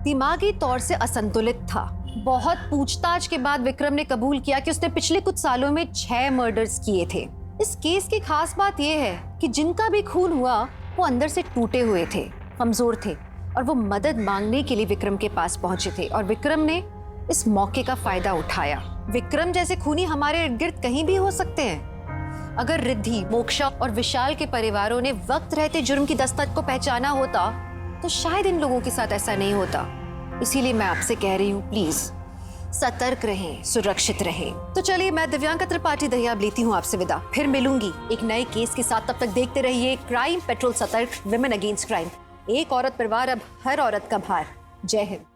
दिमागी तौर से असंतुलित था। बहुत पूछताछ के बाद विक्रम ने कबूल किया कि उसने पिछले कुछ सालों में 6 मर्डर्स किए थे। इस केस की खास बात यह है कि जिनका भी खून हुआ वो अंदर से टूटे हुए थे, कमजोर थे, और वो मदद मांगने के लिए विक्रम के पास पहुंचे थे, और विक्रम ने इस मौके का फायदा उठाया। विक्रम जैसे खूनी हमारे इर्द गिर्द कहीं भी हो सकते हैं। अगर रिद्धि, मोक्षा और विशाल के परिवारों ने वक्त रहते जुर्म की दस्तक को पहचाना होता तो शायद इन लोगों के साथ ऐसा नहीं होता। इसीलिए मैं आपसे कह रही हूँ, प्लीज सतर्क रहें, सुरक्षित रहें। तो चलिए, मैं दिव्यांका त्रिपाठी दहिया लेती हूँ आपसे विदा। फिर मिलूंगी एक नए केस के साथ। तब तक देखते रहिए क्राइम पेट्रोल सतर्क, विमेन अगेंस्ट क्राइम। एक औरत परिवार, अब हर औरत का भार। जय Hind.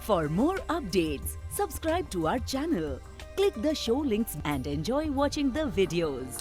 For more updates, subscribe to our channel, click the show links and enjoy watching the videos.